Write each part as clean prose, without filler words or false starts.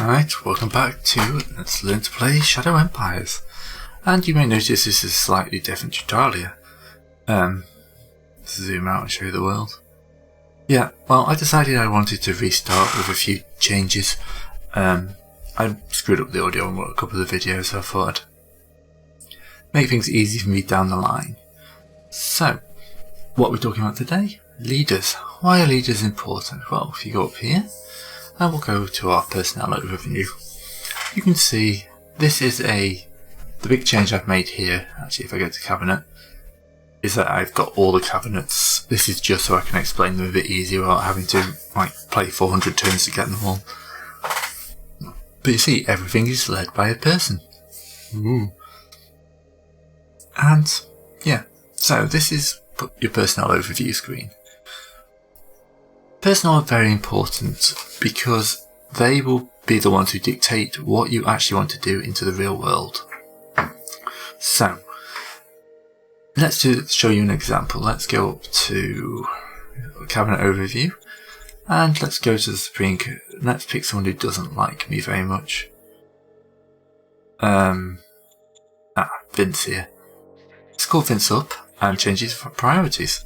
Alright, welcome back to Let's Learn to Play Shadow Empires. And you may notice this is a slightly different tutorial here. Zoom out and show you the world. Yeah, well, I decided I wanted to restart with a few changes. I screwed up the audio on a couple of the videos, so I thought I'd make things easy for me down the line. So, what we're talking about today? Leaders. Why are leaders important? Well, if you go up here, and we'll go to our personnel overview. You can see this is the big change I've made here. Actually, if I go to cabinet, is that I've got all the cabinets. This is just so I can explain them a bit easier without having to play 400 turns to get them all. But you see, everything is led by a person. Ooh. And yeah, so this is your personnel overview screen. Personnel are very important because they will be the ones who dictate what you actually want to do into the real world. So, let's show you an example. Let's go up to cabinet overview and let's go to the Supreme. Let's pick someone who doesn't like me very much. Vince here. Let's call Vince up and change his priorities.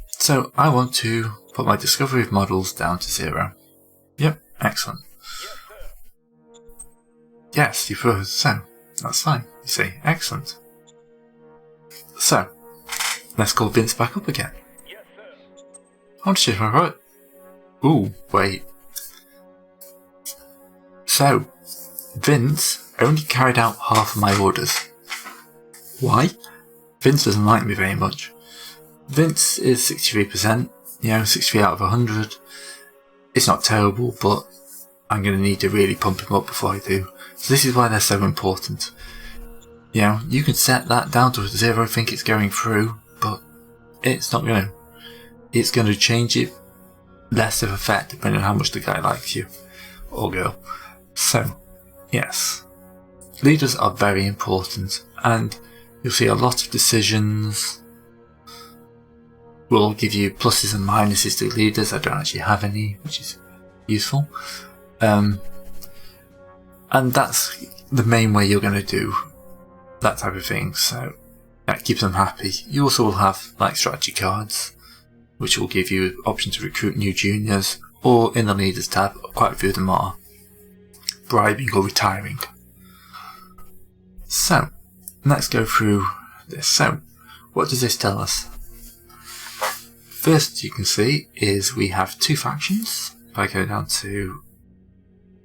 So I want to put my discovery of models down to 0. Yep, excellent. Yes, you put so. That's fine. You see, excellent. So, let's call Vince back up again. I want to change my right. Ooh, wait. So, Vince only carried out half of my orders. Why? Vince doesn't like me very much. Vince is 63%, 63 out of 100. It's not terrible, but I'm going to need to really pump him up before I do. So this is why they're so important. You can set that down to 0, think it's going through, but it's not going to. It's going to change it less of effect depending on how much the guy likes you, or girl. So, yes. Leaders are very important, and you'll see a lot of decisions will give you pluses and minuses to leaders. I don't actually have any, which is useful. And that's the main way you're going to do that type of thing, so that keeps them happy. You also will have strategy cards, which will give you option to recruit new juniors, or in the leaders tab, quite a few of them are bribing or retiring. So, let's go through this. So, what does this tell us? First, you can see is we have 2 factions. If I go down to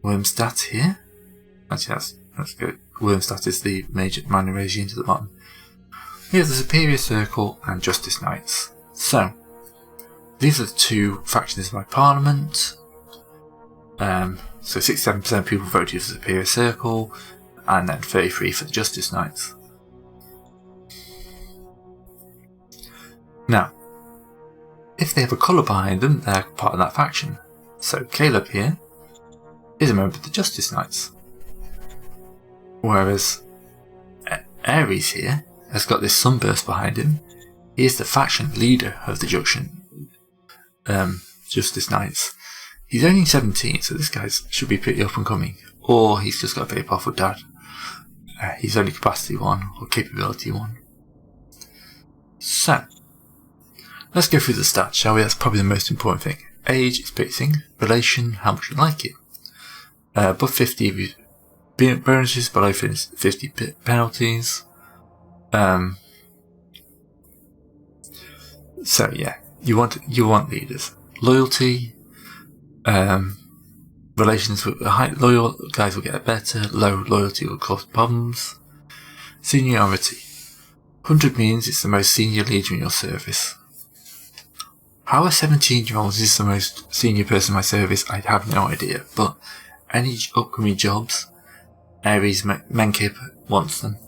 Wormstadt here, actually that's good. Wormstadt is the minor regime to the bottom. We have the Superior Circle and Justice Knights. So, these are the 2 factions of my parliament. So 67% of people voted for the Superior Circle, and then 33% for the Justice Knights. Now, if they have a colour behind them, they're part of that faction. So Caleb here is a member of the Justice Knights. Whereas Ares here has got this sunburst behind him. He is the faction leader of the Justice Knights. He's only 17, so this guy should be pretty up and coming. Or he's just got a very powerful dad. He's only capacity 1 or capability 1. So, let's go through the stats, shall we? That's probably the most important thing. Age is pacing, relation, how much you like it. Above 50 bonuses, below 50 penalties. So yeah, you want leaders. Loyalty, relations with high loyal guys will get better. Low loyalty will cause problems. Seniority. 100 means it's the most senior leader in your service. How a 17-year-old is the most senior person in my service, I have no idea, but any upcoming jobs, Ares Menkib wants them.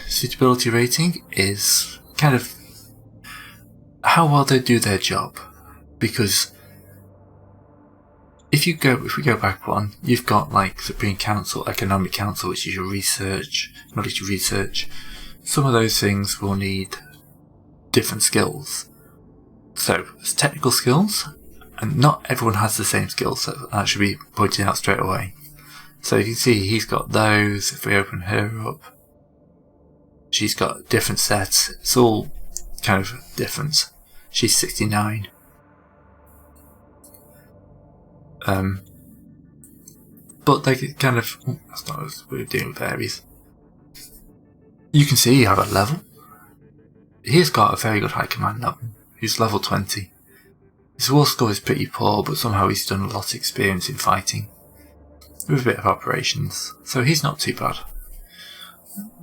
Suitability rating is kind of how well they do their job, because if we go back one, you've got Supreme Council, Economic Council, which is your research, military research. Some of those things will need different skills. So, there's technical skills, And not everyone has the same skills, so that should be pointed out straight away. So you can see he's got those. If we open her up, she's got different sets. It's all kind of different. She's 69. But they kind of... that's not what we're doing with Aries. You can see you have a level. He's got a very good high command level. He's level 20. His war score is pretty poor, but somehow he's done a lot of experience in fighting. With a bit of operations, so he's not too bad.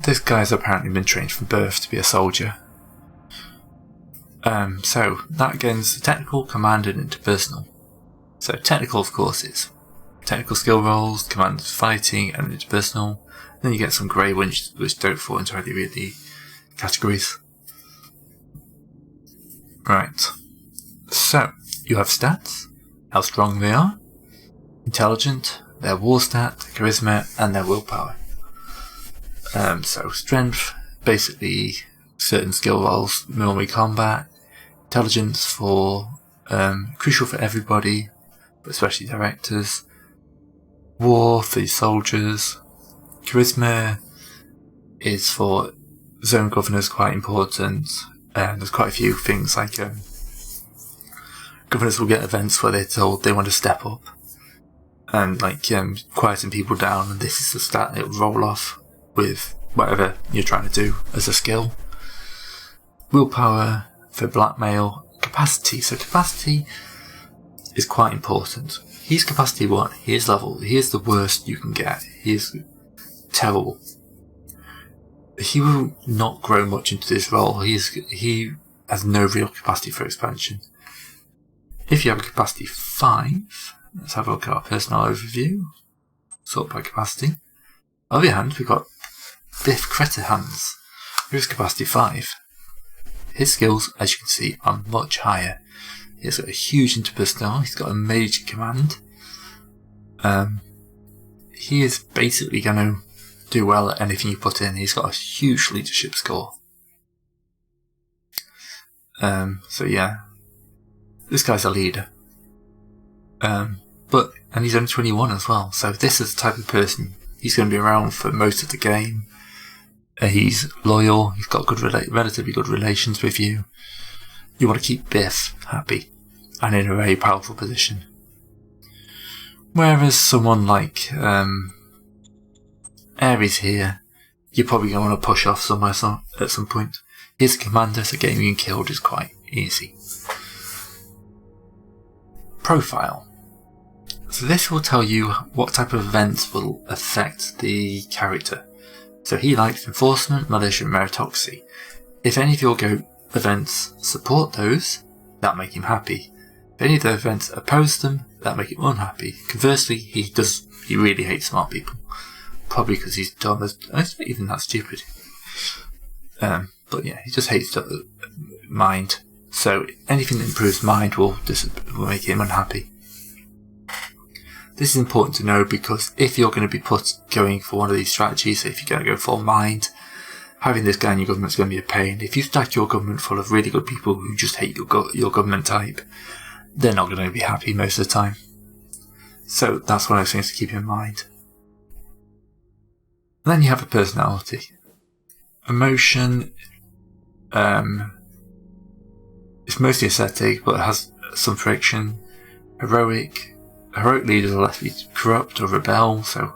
This guy's apparently been trained from birth to be a soldier. So that against the technical, command and interpersonal. So technical, of course, is technical skill rolls, command fighting and interpersonal. Then you get some grey ones which don't fall into any really categories. Right. So you have stats, how strong they are, intelligent, their war stat, charisma, and their willpower. So strength, basically certain skill rolls, normally combat, intelligence for crucial for everybody, but especially directors, war for soldiers, charisma is for zone governors, quite important. There's quite a few things like governors will get events where they're told they want to step up. And like quieting people down, and this is the stat it'll roll off with whatever you're trying to do as a skill. Willpower for blackmail, capacity. So capacity is quite important. He's capacity 1. He is the worst you can get. He is terrible. He will not grow much into this role. He has no real capacity for expansion. If you have a capacity 5. Let's have a look at our personal overview. Sort by capacity. On the other hand, we've got Biff Cretterhands, who's capacity 5. His skills, as you can see, are much higher. He's got a huge interpersonal, he's got a major command. He is basically going to do well at anything you put in. He's got a huge leadership score. So yeah, this guy's a leader. And he's only 21 as well, so this is the type of person, he's going to be around for most of the game. He's loyal, he's got relatively good relations with you. You want to keep Biff happy and in a very powerful position. Whereas someone like Aries here, you're probably going to want to push off somewhere at some point. He's a commander, so getting him killed is quite easy. Profile. So this will tell you what type of events will affect the character. So he likes enforcement, militia and meritocracy. If any of your events support those, that'll make him happy. If any of the events oppose them, that'll make him unhappy. Conversely, he really hates smart people. Probably because he's dumb as... It's not even that stupid. But yeah, he just hates mind. So anything that improves mind will make him unhappy. This is important to know because if you're going to be going for one of these strategies, if you're going to go for mind, having this guy in your government is going to be a pain. If you stack your government full of really good people who just hate your government type, they're not going to be happy most of the time. So that's one of those things to keep in mind. And then you have a personality. Emotion, it's mostly aesthetic, but it has some friction. Heroic leaders are less corrupt or rebel, so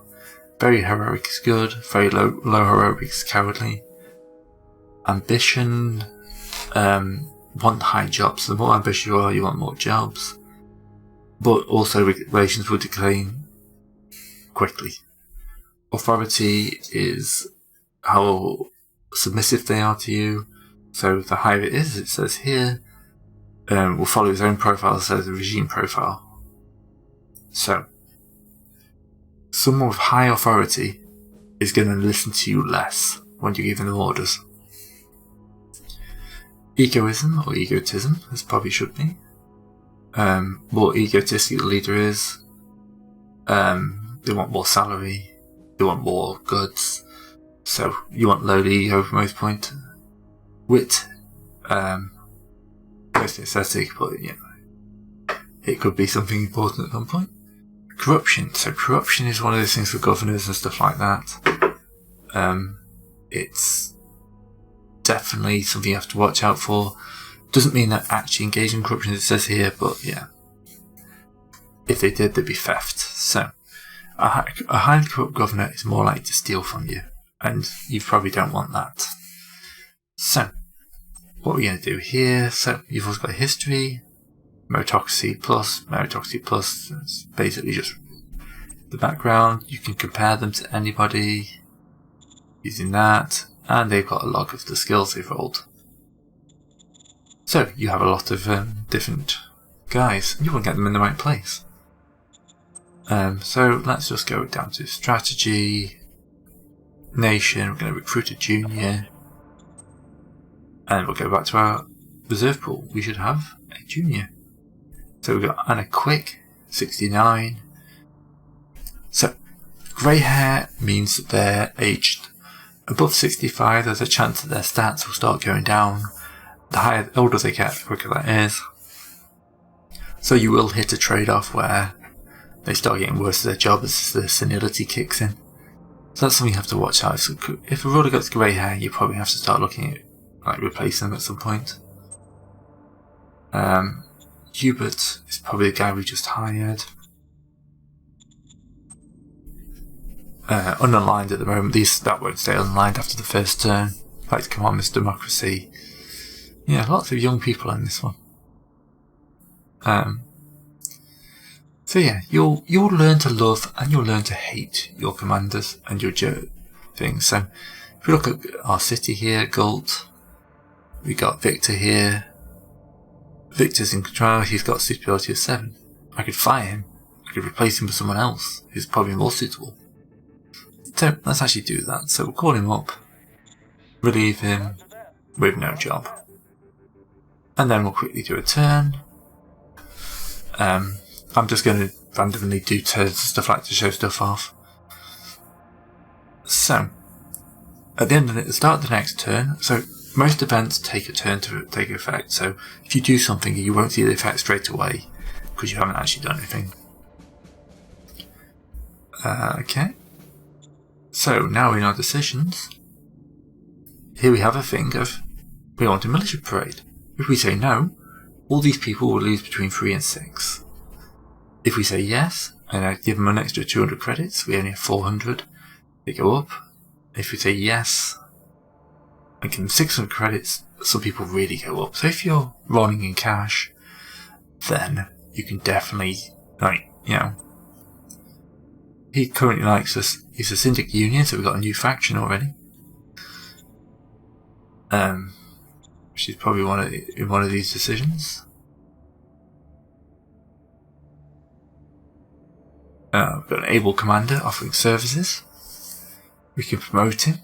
very heroic is good, very low heroic is cowardly. Ambition, want high jobs. The more ambitious you are, you want more jobs. But also relations will decline quickly. Authority is how submissive they are to you. So the higher it is, it says here, will follow his own profile, so the regime profile. So, someone with high authority is going to listen to you less when you're giving them orders. Egoism or egotism, as probably should be. More egotistic the leader is, they want more salary, they want more goods, so you want low ego for most point. Wit, mostly aesthetic, but you know, it could be something important at some point. Corruption. So corruption is one of those things for governors and stuff like that. It's definitely something you have to watch out for. Doesn't mean that actually engage in corruption, as it says here, but yeah. If they did, they'd be theft. So a highly corrupt governor is more likely to steal from you, and you probably don't want that. So what we're going to do here, so you've also got a history, meritocracy plus, it's basically just the background. You can compare them to anybody using that, and they've got a log of the skills they've rolled. So you have a lot of different guys, and you want to get them in the right place. So let's just go down to strategy, nation. We're going to recruit a junior, and we'll go back to our reserve pool. We should have a junior. So we've got Anna Quick, 69. So grey hair means that they're aged above 65. There's a chance that their stats will start going down. The older they get, the quicker that is. So you will hit a trade-off where they start getting worse at their job as the senility kicks in. So that's something you have to watch out. So if a ruler gets grey hair, you probably have to start looking at replacing them at some point. Hubert is probably the guy we just hired. Unaligned at the moment. That won't stay unaligned after the first turn. Like, come on, Miss Democracy. Yeah, lots of young people in this one. So yeah, you'll learn to love and you'll learn to hate your commanders and your things. So if we look at our city here, Galt, we got Victor here. Victor's in control. He's got a suitability of 7. I could fire him. I could replace him with someone else who's probably more suitable. So let's actually do that. So we'll call him up, relieve him with no job, and then we'll quickly do a turn. I'm just going to randomly do turns and stuff like that to show stuff off. So at the start of the next turn, so most events take a turn to take effect. So if you do something, you won't see the effect straight away because you haven't actually done anything. Okay. So now in our decisions, here we have a thing of we want a militia parade. If we say no, all these people will lose between 3 and 6. If we say yes, and I give them an extra 200 credits, we only have 400, they go up. If we say yes, I give them 600 credits, some people really go up. So if you're rolling in cash, then you can definitely, he currently likes us. He's a Syndic Union, so we've got a new faction already. Which is probably one of these decisions. We've got an able commander offering services. We can promote him.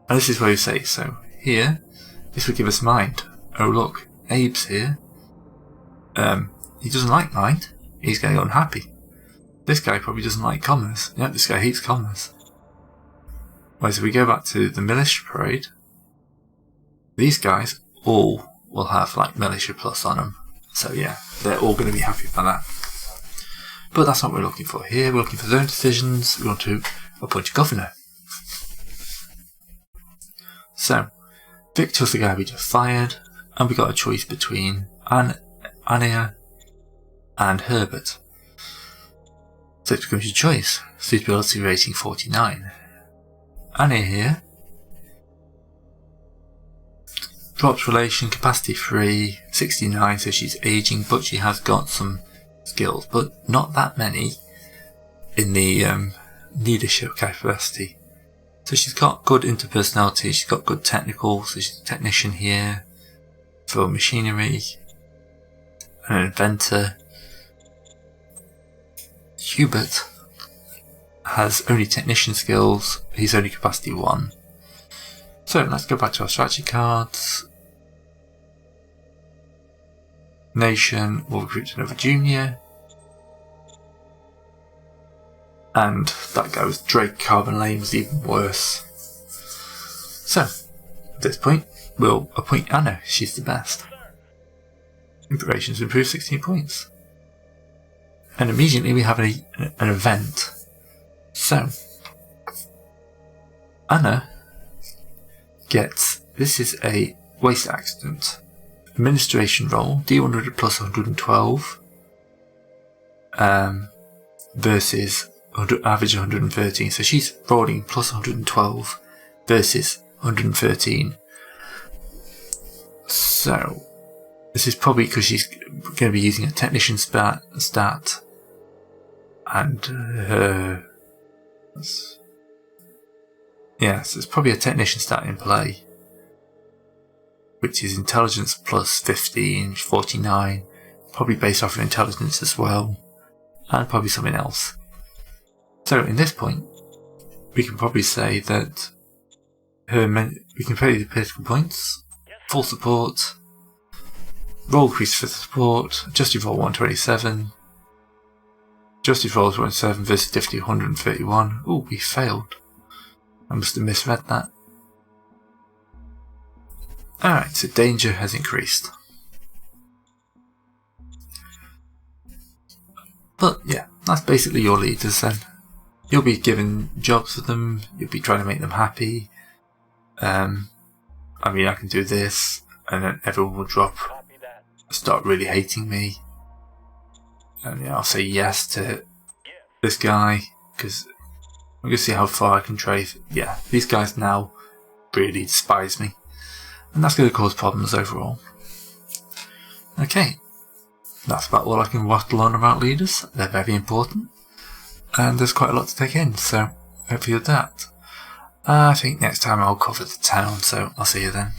And this is where you say, so here, this would give us mind. Oh look, Abe's here. He doesn't like mind. He's going to get unhappy. This guy probably doesn't like commerce. Yeah, this guy hates commerce. Whereas if we go back to the militia parade, these guys all will have militia plus on them. So yeah, they're all going to be happy about that. But that's not what we're looking for here. We're looking for zone decisions. We want to appoint a governor. So, Victor's the guy we just fired, and we got a choice between Anya and Herbert. So it becomes your choice. Suitability rating 49. Anya here drops relation, capacity 3, 69, so she's aging, but she has got some skills, but not that many in the leadership capacity. So she's got good interpersonality, she's got good technical, so she's a technician here for machinery, an inventor. Hubert has only technician skills, he's only capacity 1. So let's go back to our strategy cards. Nation will recruit another junior. And that goes. Drake Carbon Lane was even worse. So, at this point, we'll appoint Anna. She's the best. Operations improved 16 points. And immediately we have an event. So, Anna gets, this is a waste accident. Administration roll, D100 plus 112, versus average 113. So she's rolling plus 112 versus 113. So, this is probably because she's going to be using a technician stat, and her... Yes, it's probably a technician stat in play, which is intelligence plus 15, 49, probably based off of intelligence as well, and probably something else. So in this point, we can probably say that we can pay the political points, full support, roll increase for support, adjusted roll 127, adjusted roll 127 versus difficulty 131. Oh, we failed. I must have misread that. Alright, so danger has increased. But yeah, that's basically your leaders then. You'll be given jobs for them, you'll be trying to make them happy. I mean, I can do this, and then everyone will start really hating me. And I'll say yes to this guy, because I'm going to see how far I can trade. Yeah, these guys now really despise me. And that's going to cause problems overall. Okay, that's about all I can waffle on about leaders. They're very important. And there's quite a lot to take in, so hopefully with that. I think next time I'll cover the town, so I'll see you then.